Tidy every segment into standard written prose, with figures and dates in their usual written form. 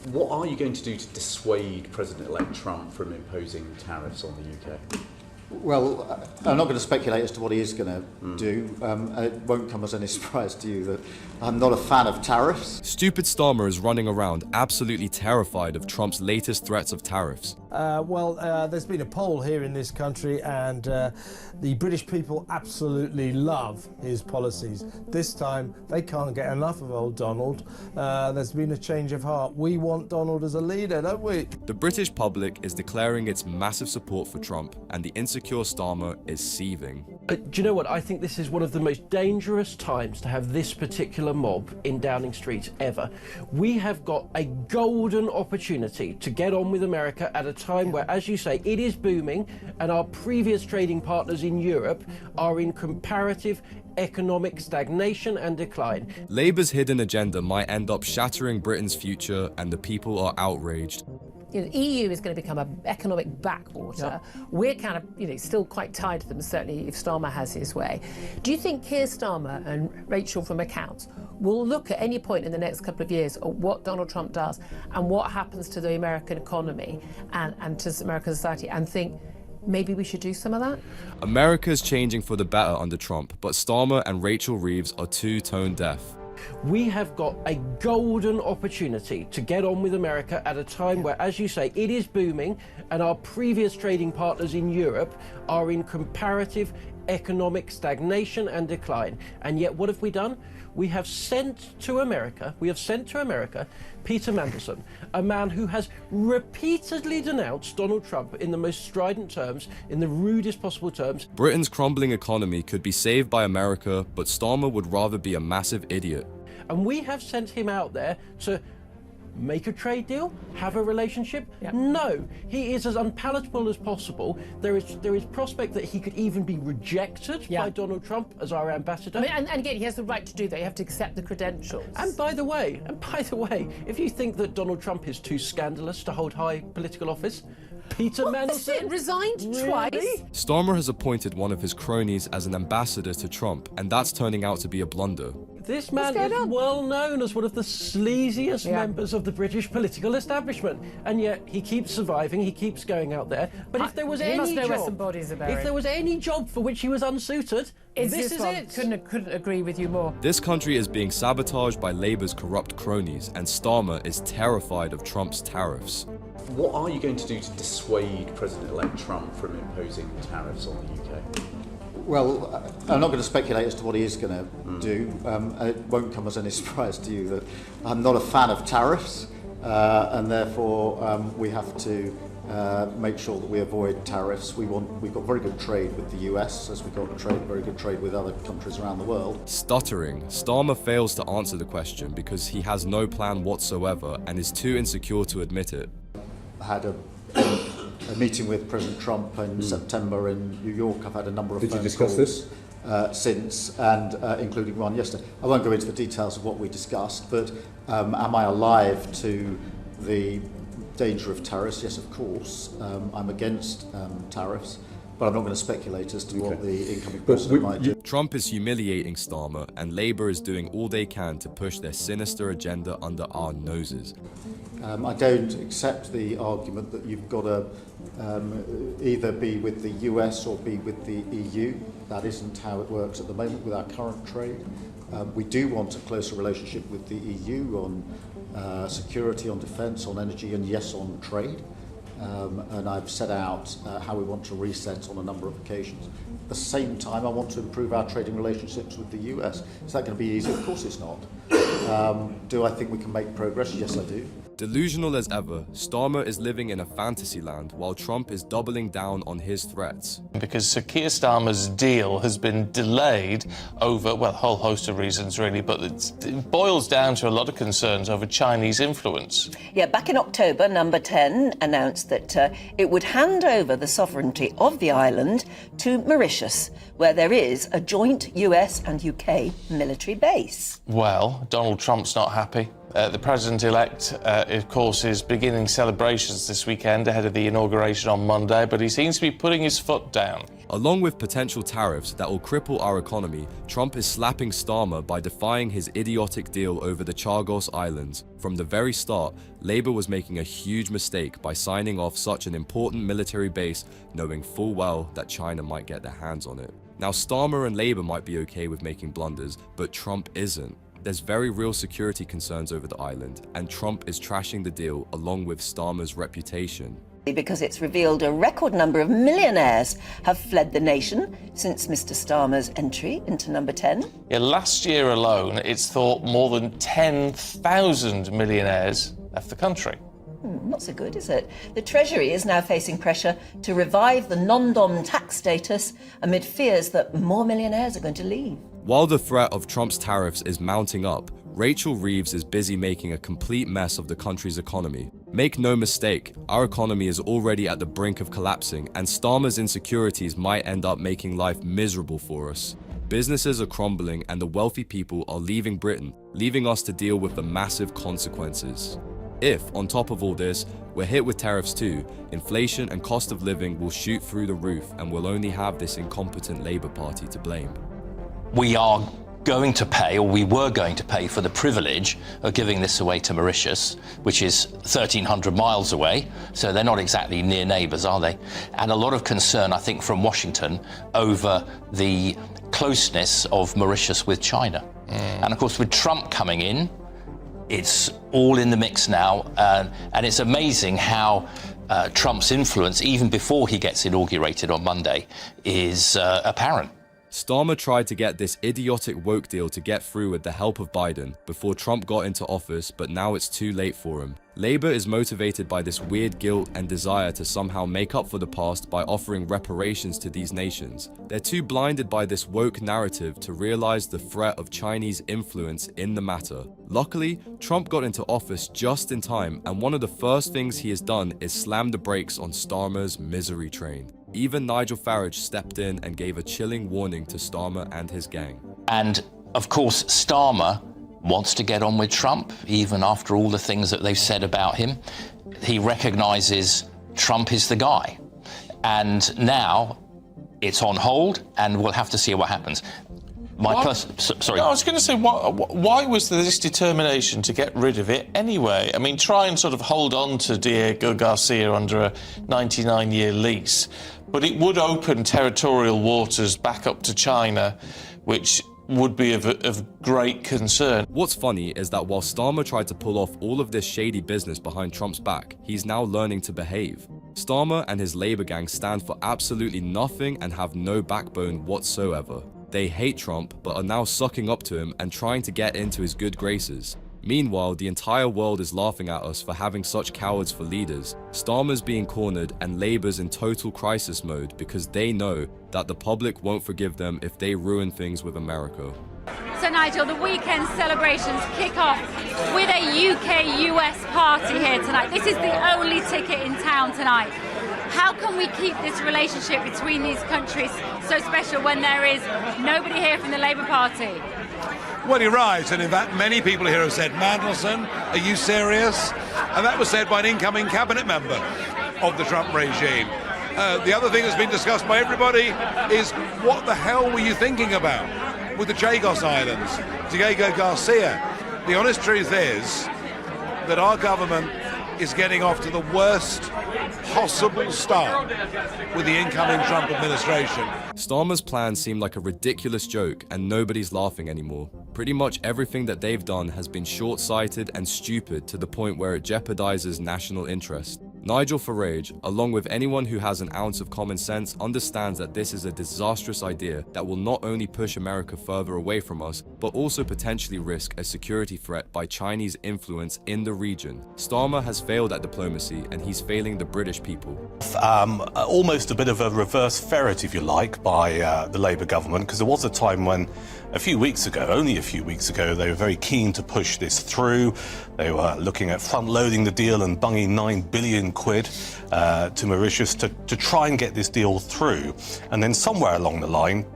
What are you going to do to dissuade President-elect Trump from imposing tariffs on the UK? Well, I'm not going to speculate as to what he is going to do. It won't come as any surprise to you that I'm not a fan of tariffs. Stupid Starmer is running around absolutely terrified of Trump's latest threats of tariffs. There's been a poll here in this country, and the British people absolutely love his policies. This time, they can't get enough of old Donald. There's been a change of heart. We want Donald as a leader, don't we? The British public is declaring its massive support for Trump, and the insecure Starmer is seething. Do you know what? I think this is one of the most dangerous times to have this particular mob in Downing Street ever. We have got a golden opportunity to get on with America at a time where, as you say, it is booming, and our previous trading partners in Europe are in comparative economic stagnation and decline. Labour's hidden agenda might end up shattering Britain's future, and the people are outraged. The EU is going to become an economic backwater. Yep. We're kind of, still quite tied to them, certainly if Starmer has his way. Do you think Keir Starmer and Rachel from Accounts will look at any point in the next couple of years at what Donald Trump does and what happens to the American economy and to American society and think, maybe we should do some of that? America is changing for the better under Trump, but Starmer and Rachel Reeves are too tone deaf. We have got a golden opportunity to get on with America at a time where, as you say, it is booming, and our previous trading partners in Europe are in comparative economic stagnation and decline. And yet, what have we done? We have sent to America Peter Mandelson, a man who has repeatedly denounced Donald Trump in the most strident terms, in the rudest possible terms. Britain's crumbling economy could be saved by America, but Starmer would rather be a massive idiot. And we have sent him out there to make a trade deal, have a relationship. Yep. No, he is as unpalatable as possible. There is prospect that he could even be rejected by Donald Trump as our ambassador. And again, he has the right to do that. You have to accept the credentials. And by the way, if you think that Donald Trump is too scandalous to hold high political office, Peter Mandelson resigned twice. Starmer has appointed one of his cronies as an ambassador to Trump, and that's turning out to be a blunder. This man is well known as one of the sleaziest members of the British political establishment, and yet he keeps surviving, he keeps going out there. But if there was any job for which he was unsuited, this is it. Couldn't agree with you more. This country is being sabotaged by Labour's corrupt cronies, and Starmer is terrified of Trump's tariffs. What are you going to do to dissuade President-elect Trump from imposing tariffs on the UK? Well, I'm not going to speculate as to what he is going to do. It won't come as any surprise to you that I'm not a fan of tariffs, and therefore we have to make sure that we avoid tariffs. We've got very good trade with the US, as we've got very good trade with other countries around the world. Stuttering, Starmer fails to answer the question because he has no plan whatsoever and is too insecure to admit it. I had a meeting with President Trump in September in New York. I've had a number of Did you phone discuss calls this? Since, and including one yesterday. I won't go into the details of what we discussed, but am I alive to the danger of tariffs? Yes, of course. I'm against tariffs, but I'm not going to speculate as to what the incoming president might do. Trump is humiliating Starmer, and Labour is doing all they can to push their sinister agenda under our noses. I don't accept the argument that you've got to either be with the US or be with the EU. That isn't how it works at the moment with our current trade. We do want a closer relationship with the EU on security, on defence, on energy, and yes, on trade. And I've set out how we want to reset on a number of occasions. At the same time, I want to improve our trading relationships with the US. Is that going to be easy? Of course it's not. Do I think we can make progress? Yes, I do. Delusional as ever, Starmer is living in a fantasy land while Trump is doubling down on his threats. Because Sir Keir Starmer's deal has been delayed over, well, a whole host of reasons, really, but it boils down to a lot of concerns over Chinese influence. Yeah, back in October, Number 10 announced that it would hand over the sovereignty of the island to Mauritius, where there is a joint US and UK military base. Well, Donald Trump's not happy. The president-elect, of course, is beginning celebrations this weekend ahead of the inauguration on Monday, but he seems to be putting his foot down. Along with potential tariffs that will cripple our economy, Trump is slapping Starmer by defying his idiotic deal over the Chagos Islands. From the very start, Labour was making a huge mistake by signing off such an important military base, knowing full well that China might get their hands on it. Now, Starmer and Labour might be okay with making blunders, but Trump isn't. There's very real security concerns over the island, and Trump is trashing the deal along with Starmer's reputation. Because it's revealed a record number of millionaires have fled the nation since Mr. Starmer's entry into number 10. Yeah, last year alone, it's thought more than 10,000 millionaires left the country. Not so good, is it? The Treasury is now facing pressure to revive the non-dom tax status amid fears that more millionaires are going to leave. While the threat of Trump's tariffs is mounting up, Rachel Reeves is busy making a complete mess of the country's economy. Make no mistake, our economy is already at the brink of collapsing, and Starmer's insecurities might end up making life miserable for us. Businesses are crumbling and the wealthy people are leaving Britain, leaving us to deal with the massive consequences. If, on top of all this, we're hit with tariffs too, inflation and cost of living will shoot through the roof, and we'll only have this incompetent Labour Party to blame. We are going to pay, or we were going to pay, for the privilege of giving this away to Mauritius, which is 1,300 miles away, so they're not exactly near neighbours, are they? And a lot of concern, I think, from Washington over the closeness of Mauritius with China. And of course, with Trump coming in, it's all in the mix now, and it's amazing how Trump's influence, even before he gets inaugurated on Monday, is apparent. Starmer tried to get this idiotic woke deal to get through with the help of Biden before Trump got into office, but now it's too late for him. Labour is motivated by this weird guilt and desire to somehow make up for the past by offering reparations to these nations. They're too blinded by this woke narrative to realise the threat of Chinese influence in the matter. Luckily, Trump got into office just in time, and one of the first things he has done is slam the brakes on Starmer's misery train. Even Nigel Farage stepped in and gave a chilling warning to Starmer and his gang. And of course, Starmer wants to get on with Trump, even after all the things that they've said about him. He recognises Trump is the guy. And now it's on hold, and we'll have to see what happens. Sorry. I was going to say, why was there this determination to get rid of it anyway? I mean, try and sort of hold on to Diego Garcia under a 99-year lease, but it would open territorial waters back up to China, which would be of great concern. What's funny is that while Starmer tried to pull off all of this shady business behind Trump's back, he's now learning to behave. Starmer and his Labour gang stand for absolutely nothing and have no backbone whatsoever. They hate Trump, but are now sucking up to him and trying to get into his good graces. Meanwhile, the entire world is laughing at us for having such cowards for leaders. Starmer's being cornered and Labour's in total crisis mode because they know that the public won't forgive them if they ruin things with America. So Nigel, the weekend celebrations kick off with a UK-US party here tonight. This is the only ticket in town tonight. How can we keep this relationship between these countries so special when there is nobody here from the Labour Party? Well, you're right, and in fact many people here have said, Mandelson, are you serious? And that was said by an incoming cabinet member of the Trump regime. The other thing that's been discussed by everybody is, what the hell were you thinking about with the Chagos Islands, Diego Garcia? The honest truth is that our government is getting off to the worst possible start with the incoming Trump administration. Starmer's plans seem like a ridiculous joke and nobody's laughing anymore. Pretty much everything that they've done has been short-sighted and stupid to the point where it jeopardizes national interest. Nigel Farage, along with anyone who has an ounce of common sense, understands that this is a disastrous idea that will not only push America further away from us, but also potentially risk a security threat by Chinese influence in the region. Starmer has failed at diplomacy and he's failing the British people. Almost a bit of a reverse ferret, if you like, by the Labour government, because there was a time when only a few weeks ago, they were very keen to push this through. They were looking at front-loading the deal and bunging £9 billion to Mauritius to try and get this deal through. And then somewhere along the line,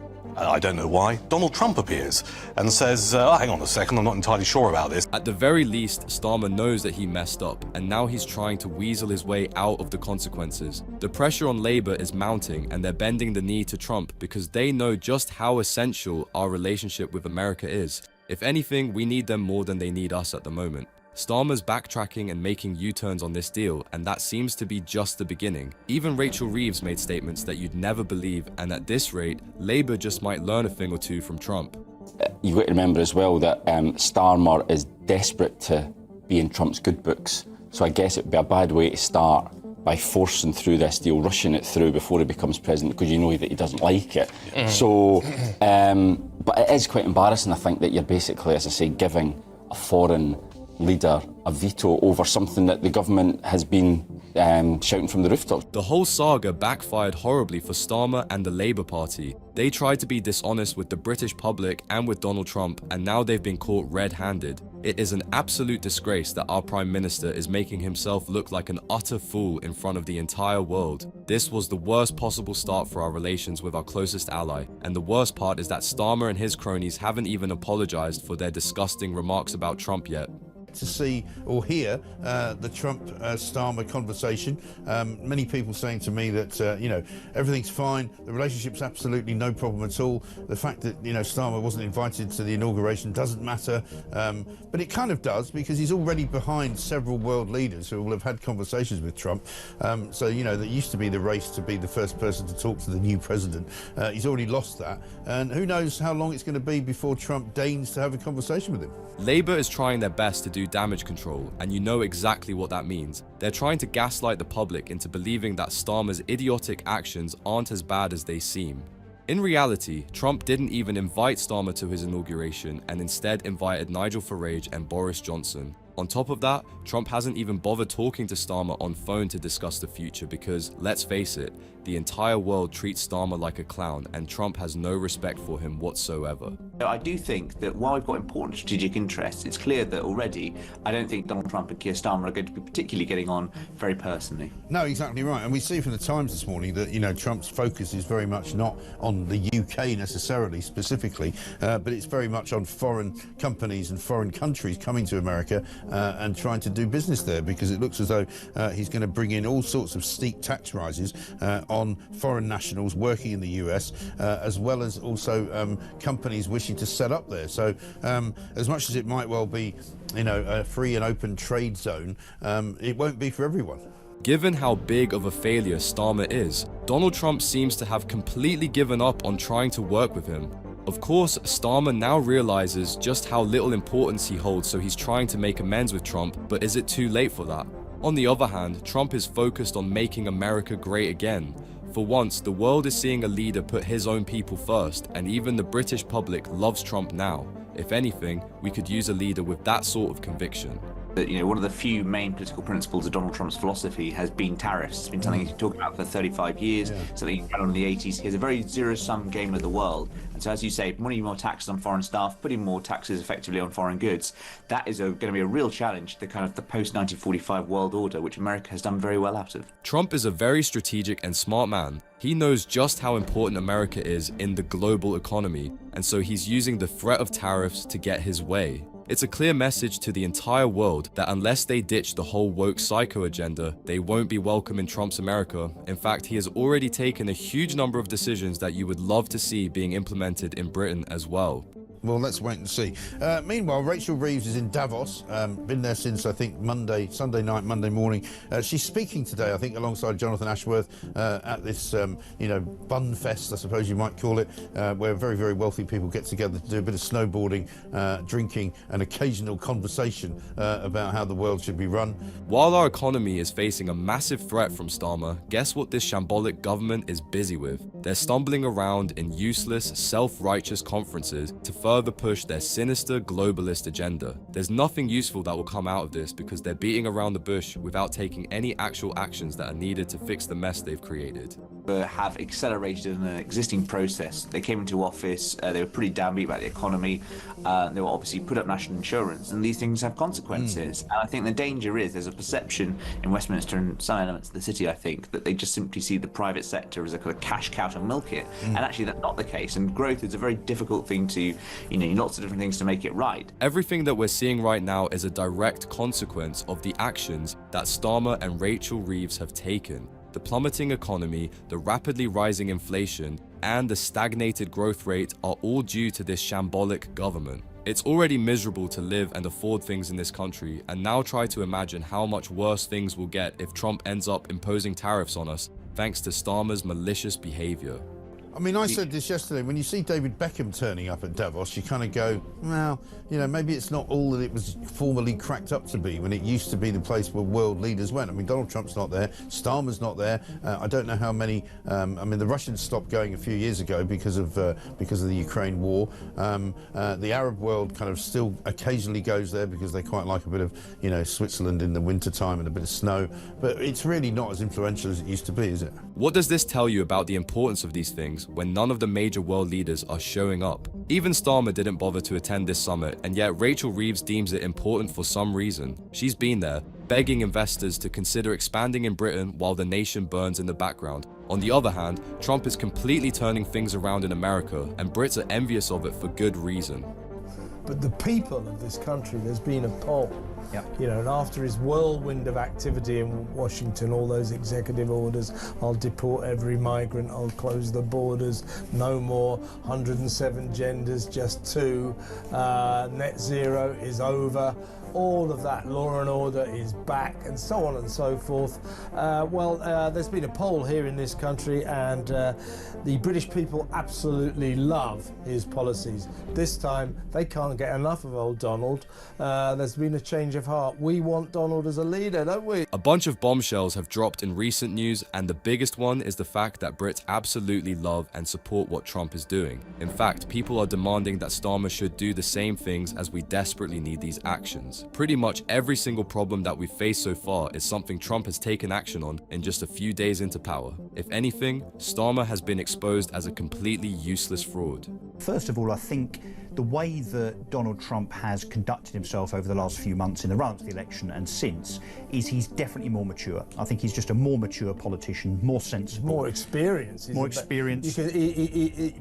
I don't know why, Donald Trump appears and says, hang on a second, I'm not entirely sure about this. At the very least, Starmer knows that he messed up, and now he's trying to weasel his way out of the consequences. The pressure on Labour is mounting, and they're bending the knee to Trump because they know just how essential our relationship with America is. If anything, we need them more than they need us at the moment. Starmer's backtracking and making U-turns on this deal, and that seems to be just the beginning. Even Rachel Reeves made statements that you'd never believe, and at this rate, Labour just might learn a thing or two from Trump. You've got to remember as well that Starmer is desperate to be in Trump's good books, so I guess it would be a bad way to start by forcing through this deal, rushing it through before he becomes president, because you know that he doesn't like it. So, but it is quite embarrassing, I think, that you're basically, as I say, giving a foreign leader a veto over something that the government has been shouting from the rooftops. The whole saga backfired horribly for Starmer and the Labour Party. They tried to be dishonest with the British public and with Donald Trump, and now they've been caught red-handed. It is an absolute disgrace that our Prime Minister is making himself look like an utter fool in front of the entire world. This was the worst possible start for our relations with our closest ally, and the worst part is that Starmer and his cronies haven't even apologised for their disgusting remarks about Trump yet. To see or hear the Trump-Starmer conversation. Many people saying to me that, everything's fine, the relationship's absolutely no problem at all. The fact that, Starmer wasn't invited to the inauguration doesn't matter. But it kind of does, because he's already behind several world leaders who will have had conversations with Trump. So, there used to be the race to be the first person to talk to the new president. He's already lost that. And who knows how long it's going to be before Trump deigns to have a conversation with him. Labour is trying their best to do damage control, and you know exactly what that means. They're trying to gaslight the public into believing that Starmer's idiotic actions aren't as bad as they seem. In reality, Trump didn't even invite Starmer to his inauguration and instead invited Nigel Farage and Boris Johnson. On top of that, Trump hasn't even bothered talking to Starmer on phone to discuss the future because, let's face it, the entire world treats Starmer like a clown and Trump has no respect for him whatsoever. I do think that while we've got important strategic interests, it's clear that already I don't think Donald Trump and Keir Starmer are going to be particularly getting on very personally. No, exactly right. And we see from the Times this morning that, Trump's focus is very much not on the UK necessarily, specifically, but it's very much on foreign companies and foreign countries coming to America and trying to do business there, because it looks as though he's going to bring in all sorts of steep tax rises on foreign nationals working in the US, as well as also companies wishing to set up there. So as much as it might well be, a free and open trade zone, it won't be for everyone. Given how big of a failure Starmer is, Donald Trump seems to have completely given up on trying to work with him. Of course, Starmer now realizes just how little importance he holds, so he's trying to make amends with Trump, but is it too late for that? On the other hand, Trump is focused on making America great again. For once, the world is seeing a leader put his own people first, and even the British public loves Trump now. If anything, we could use a leader with that sort of conviction. One of the few main political principles of Donald Trump's philosophy has been tariffs. It's been something he's talked about for 35 years, something he had on in the 80s. He has a very zero-sum game of the world. And so, as you say, putting more taxes on foreign staff, putting more taxes effectively on foreign goods, that is going to be a real challenge to the post-1945 world order, which America has done very well out of. Trump is a very strategic and smart man. He knows just how important America is in the global economy, and so he's using the threat of tariffs to get his way. It's a clear message to the entire world that unless they ditch the whole woke psycho agenda, they won't be welcome in Trump's America. In fact, he has already taken a huge number of decisions that you would love to see being implemented in Britain as well. Well, let's wait and see. Meanwhile, Rachel Reeves is in Davos, been there since, I think, Sunday night, Monday morning. She's speaking today, I think, alongside Jonathan Ashworth at this, bun fest, I suppose you might call it, where very, very wealthy people get together to do a bit of snowboarding, drinking, and occasional conversation about how the world should be run. While our economy is facing a massive threat from Starmer, guess what this shambolic government is busy with? They're stumbling around in useless, self-righteous conferences to further further push their sinister globalist agenda. There's nothing useful that will come out of this because they're beating around the bush without taking any actual actions that are needed to fix the mess they've created. Have accelerated an existing process. They came into office, they were pretty downbeat about the economy, they were obviously put up national insurance, and these things have consequences. And I think the danger is there's a perception in Westminster and some elements of the city, I think, that they just simply see the private sector as a kind of cash cow to milk it. And actually that's not the case, and growth is a very difficult thing to, lots of different things to make it right. Everything that we're seeing right now is a direct consequence of the actions that Starmer and Rachel Reeves have taken. The plummeting economy, the rapidly rising inflation, and the stagnated growth rate are all due to this shambolic government. It's already miserable to live and afford things in this country, and now try to imagine how much worse things will get if Trump ends up imposing tariffs on us thanks to Starmer's malicious behavior. I mean, I said this yesterday, when you see David Beckham turning up at Davos, you kind of go, well, maybe it's not all that it was formerly cracked up to be when it used to be the place where world leaders went. I mean, Donald Trump's not there, Starmer's not there. I don't know how many, the Russians stopped going a few years ago because of the Ukraine war. The Arab world kind of still occasionally goes there because they quite like a bit of, Switzerland in the wintertime and a bit of snow. But it's really not as influential as it used to be, is it? What does this tell you about the importance of these things when none of the major world leaders are showing up? Even Starmer didn't bother to attend this summit, and yet Rachel Reeves deems it important for some reason. She's been there, begging investors to consider expanding in Britain while the nation burns in the background. On the other hand, Trump is completely turning things around in America, and Brits are envious of it for good reason. But the people of this country, there's been a poll. Yep. And after his whirlwind of activity in Washington, all those executive orders, I'll deport every migrant, I'll close the borders, no more 107 genders, just 2, net zero is over, all of that, law and order is back, and so on and so forth. There's been a poll here in this country, and the British people absolutely love his policies. This time, they can't get enough of old Donald. There's been a change of heart. We want Donald as a leader, don't we? A bunch of bombshells have dropped in recent news, and the biggest one is the fact that Brits absolutely love and support what Trump is doing. In fact, people are demanding that Starmer should do the same things, as we desperately need these actions. Pretty much every single problem that we've faced so far is something Trump has taken action on in just a few days into power. If anything, Starmer has been exposed as a completely useless fraud. First of all, I think the way that Donald Trump has conducted himself over the last few months in the run-up to the election and since is he's definitely more mature. I think he's just a more mature politician, more sensible. More experienced. More experienced.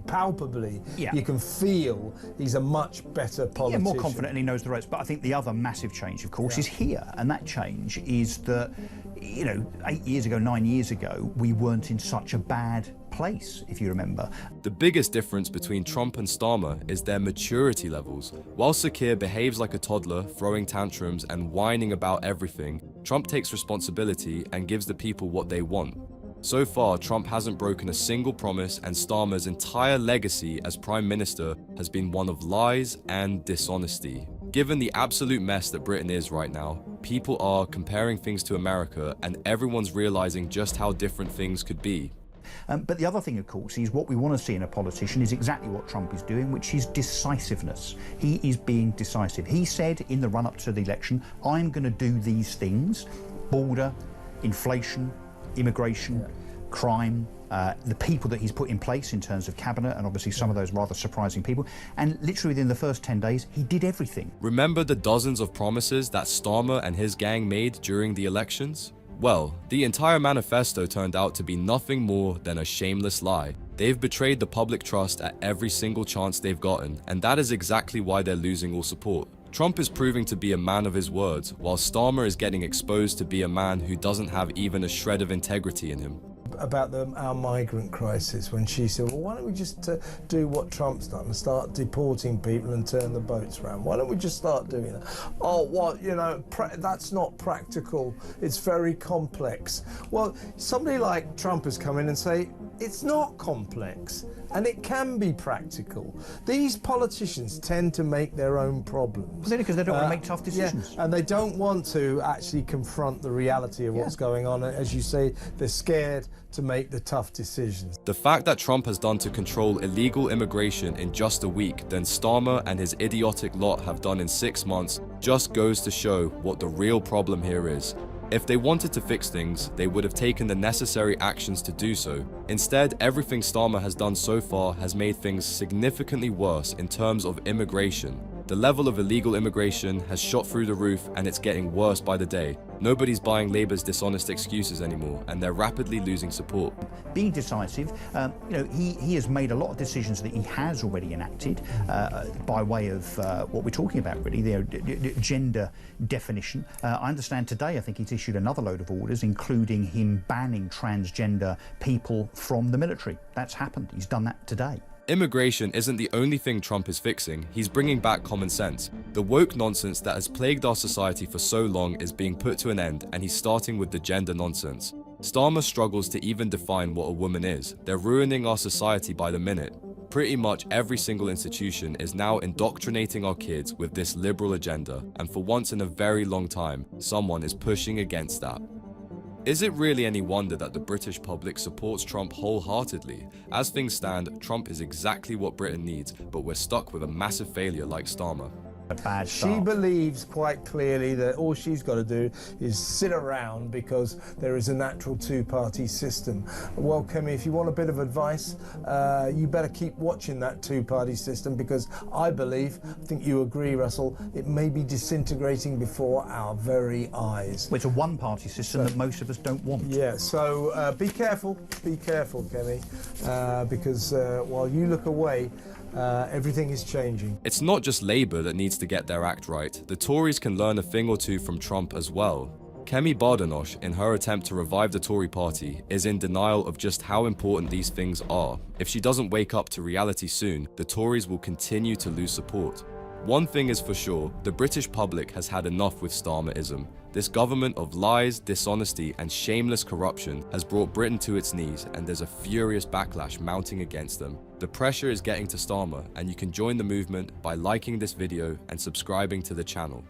Palpably, you can feel he's a much better politician. Yeah, more confident, and he knows the ropes. But I think the other massive change, of course, is here. And that change is that, 8 years ago, 9 years ago, we weren't in such a bad place, if you remember. The biggest difference between Trump and Starmer is their maturity levels. While Sir Keir behaves like a toddler, throwing tantrums and whining about everything, Trump takes responsibility and gives the people what they want. So far, Trump hasn't broken a single promise, and Starmer's entire legacy as Prime Minister has been one of lies and dishonesty. Given the absolute mess that Britain is right now, people are comparing things to America, and everyone's realizing just how different things could be. But the other thing, of course, is what we want to see in a politician is exactly what Trump is doing, which is decisiveness. He is being decisive. He said in the run-up to the election, I'm going to do these things: border, inflation, immigration, crime, the people that he's put in place in terms of cabinet, and obviously some of those rather surprising people. And literally within the first 10 days, he did everything. Remember the dozens of promises that Starmer and his gang made during the elections? Well, the entire manifesto turned out to be nothing more than a shameless lie. They've betrayed the public trust at every single chance they've gotten, and that is exactly why they're losing all support. Trump is proving to be a man of his words, while Starmer is getting exposed to be a man who doesn't have even a shred of integrity in him. About our migrant crisis, when she said, well, why don't we just do what Trump's done and start deporting people and turn the boats around? Why don't we just start doing that? Oh, well, that's not practical. It's very complex. Well, somebody like Trump has come in and say, it's not complex. and it can be practical. These politicians tend to make their own problems. Because they don't want to make tough decisions. Yeah, and they don't want to actually confront the reality of what's going on. As you say, they're scared to make the tough decisions. The fact that Trump has done to control illegal immigration in just a week than Starmer and his idiotic lot have done in 6 months just goes to show what the real problem here is. If they wanted to fix things, they would have taken the necessary actions to do so. Instead, everything Starmer has done so far has made things significantly worse in terms of immigration. The level of illegal immigration has shot through the roof, and it's getting worse by the day. Nobody's buying Labour's dishonest excuses anymore, and they're rapidly losing support. Being decisive, he has made a lot of decisions that he has already enacted by way of what we're talking about, really, the gender definition. I understand today, I think he's issued another load of orders, including him banning transgender people from the military. That's happened. He's done that today. Immigration isn't the only thing Trump is fixing. He's bringing back common sense. The woke nonsense that has plagued our society for so long is being put to an end, and he's starting with the gender nonsense. Starmer struggles to even define what a woman is. They're ruining our society by the minute. Pretty much every single institution is now indoctrinating our kids with this liberal agenda, and for once in a very long time, someone is pushing against that. Is it really any wonder that the British public supports Trump wholeheartedly? As things stand, Trump is exactly what Britain needs, but we're stuck with a massive failure like Starmer. She believes quite clearly that all she's got to do is sit around because there is a natural two-party system. Well, Kemi, if you want a bit of advice, you better keep watching that two-party system, because I think you agree, Russell, it may be disintegrating before our very eyes. Well, it's a one-party system that most of us don't want. Yeah, so be careful, Kemi, because while you look away, everything is changing. It's not just Labour that needs to get their act right. The Tories can learn a thing or two from Trump as well. Kemi Badenoch, in her attempt to revive the Tory party, is in denial of just how important these things are. If she doesn't wake up to reality soon, the Tories will continue to lose support. One thing is for sure, the British public has had enough with Starmerism. This government of lies, dishonesty, and shameless corruption has brought Britain to its knees, and there's a furious backlash mounting against them. The pressure is getting to Starmer, and you can join the movement by liking this video and subscribing to the channel.